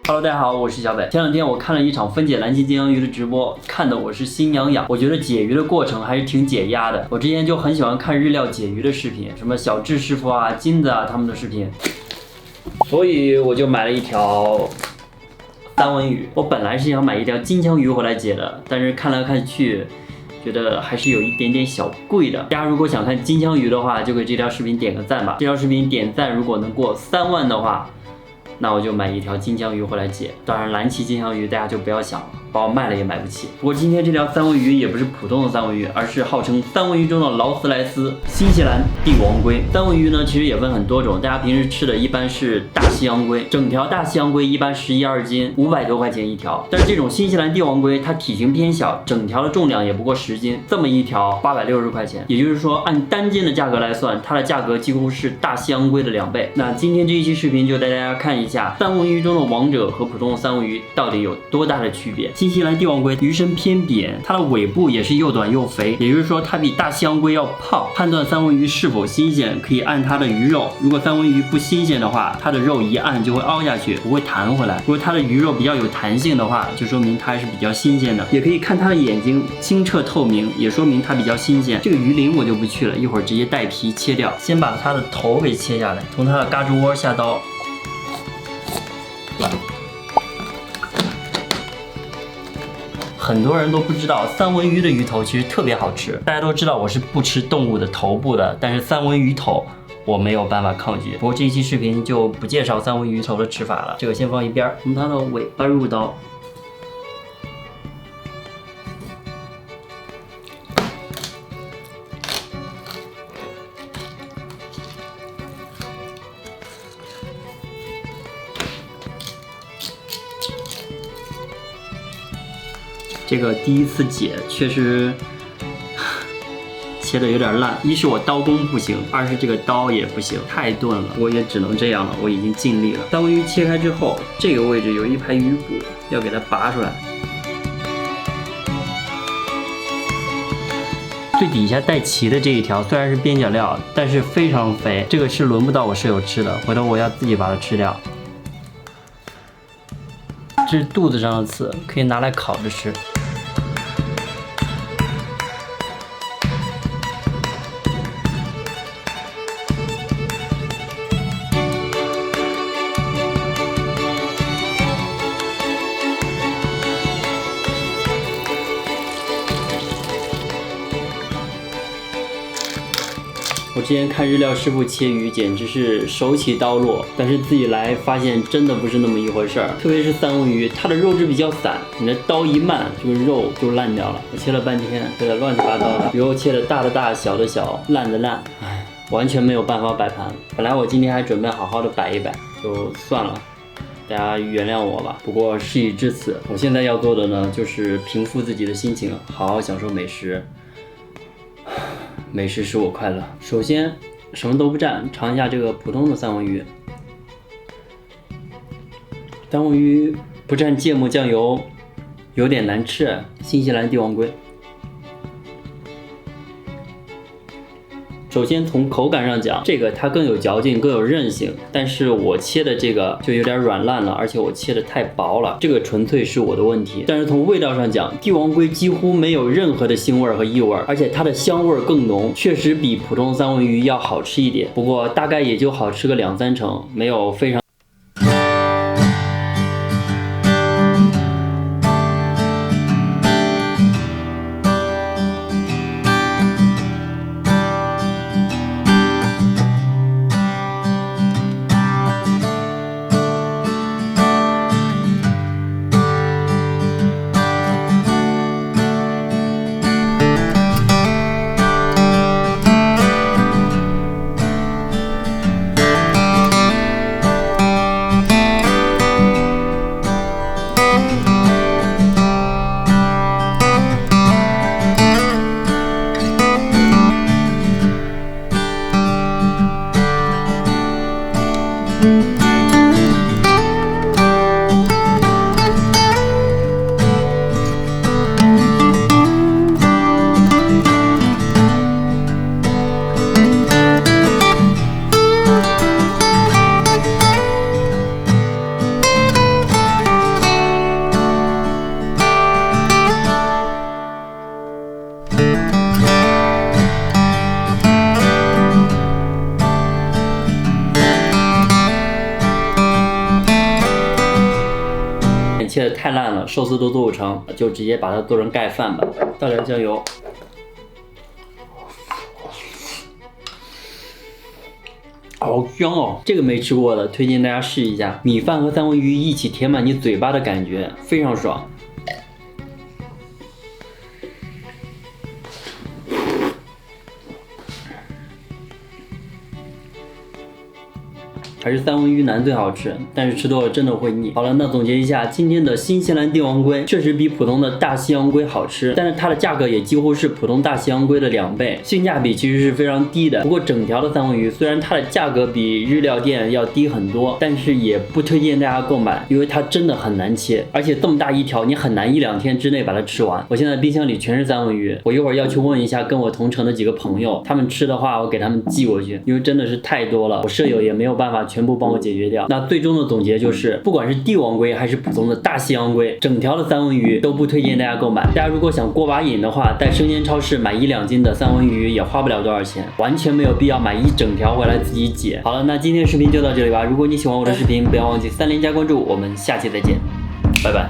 Hello， 大家好，我是小北。前两天我看了一场分解蓝鳍金枪鱼的直播，看得我是心痒痒。我觉得解鱼的过程还是挺解压的。我之前就很喜欢看日料解鱼的视频，什么小智师傅啊、金子啊他们的视频，所以我就买了一条三文鱼。我本来是想买一条金枪鱼回来解的，但是看来看去，觉得还是有一点点小贵的。大家如果想看金枪鱼的话，就给这条视频点个赞吧。这条视频点赞如果能过3万的话，那我就买一条金枪鱼回来解。当然蓝鳍金枪鱼大家就不要想了，把我卖了也买不起。不过今天这条三文鱼也不是普通的三文鱼，而是号称三文鱼中的劳斯莱斯——新西兰帝王龟。三文鱼呢其实也分很多种，大家平时吃的一般是大西洋龟，整条大西洋龟一般11、2斤，500多块钱一条。但是这种新西兰帝王龟它体型偏小，整条的重量也不过10斤，这么一条860块钱，也就是说按单斤的价格来算，它的价格几乎是大西洋龟的2倍。那今天这一期视频就带大家看一下三文鱼中的王者和普通的三文鱼到底有多大的区别。新西兰帝王龟鱼身偏扁，它的尾部也是又短又肥，也就是说它比大西洋龟要胖。判断三文鱼是否新鲜，可以按它的鱼肉，如果三文鱼不新鲜的话，它的肉一按就会凹下去，不会弹回来。如果它的鱼肉比较有弹性的话，就说明它还是比较新鲜的。也可以看它的眼睛清澈透明，也说明它比较新鲜。这个鱼鳞我就不去了，一会儿直接带皮切掉。先把它的头给切下来，从它的嘎吱窝下刀。很多人都不知道三文鱼的鱼头其实特别好吃。大家都知道我是不吃动物的头部的，但是三文鱼头我没有办法抗拒。不过这一期视频就不介绍三文鱼头的吃法了，这个先放一边。从它的尾巴入刀。这个第一次解确实切的有点烂，一是我刀工不行，二是这个刀也不行，太钝了，我也只能这样了，我已经尽力了。三文鱼切开之后，这个位置有一排鱼骨，要给它拔出来。最底下带鳍的这一条虽然是边角料，但是非常肥，这个是轮不到我舍友吃的，回头我要自己把它吃掉。这是肚子上的刺，可以拿来烤着吃。我之前看日料师傅切鱼，简直是手起刀落，但是自己来发现真的不是那么一回事儿。特别是三文鱼，它的肉质比较散，你的刀一慢，这个肉就烂掉了。我切了半天，切得乱七八糟的，鱼肉切的大的大，小的小，烂的烂，唉，完全没有办法摆盘。本来我今天还准备好好的摆一摆，就算了。大家原谅我吧。不过事已至此，我现在要做的呢，就是平复自己的心情，好好享受美食。美食使我快乐。首先，什么都不蘸，尝一下这个普通的三文鱼。三文鱼不蘸芥末酱油，有点难吃。新西兰帝王龟。首先从口感上讲，这个它更有嚼劲，更有韧性，但是我切的这个就有点软烂了，而且我切的太薄了，这个纯粹是我的问题。但是从味道上讲，帝王龟几乎没有任何的腥味和异味，而且它的香味更浓，确实比普通三文鱼要好吃一点，不过大概也就好吃个2、3成，没有非常。切的太烂了，寿司都做不成，就直接把它做成盖饭吧。倒点酱油。好香哦！这个没吃过的，推荐大家试一下。米饭和三文鱼一起填满你嘴巴的感觉，非常爽。还是三文鱼腩最好吃，但是吃多了真的会腻。好了，那总结一下，今天的新西兰帝王龟确实比普通的大西洋龟好吃，但是它的价格也几乎是普通大西洋龟的2倍，性价比其实是非常低的。不过整条的三文鱼虽然它的价格比日料店要低很多，但是也不推荐大家购买，因为它真的很难切，而且这么大一条，你很难1-2天之内把它吃完。我现在冰箱里全是三文鱼，我一会儿要去问一下跟我同城的几个朋友，他们吃的话我给他们寄过去，因为真的是太多了，我舍友也没有办法全部帮我解决掉。那最终的总结就是，不管是帝王龟还是普通的大西洋龟，整条的三文鱼都不推荐大家购买。大家如果想过把瘾的话，在生鲜超市买1-2斤的三文鱼也花不了多少钱，完全没有必要买一整条回来自己解。好了，那今天的视频就到这里吧。如果你喜欢我的视频，不要忘记3连加关注，我们下期再见，拜拜。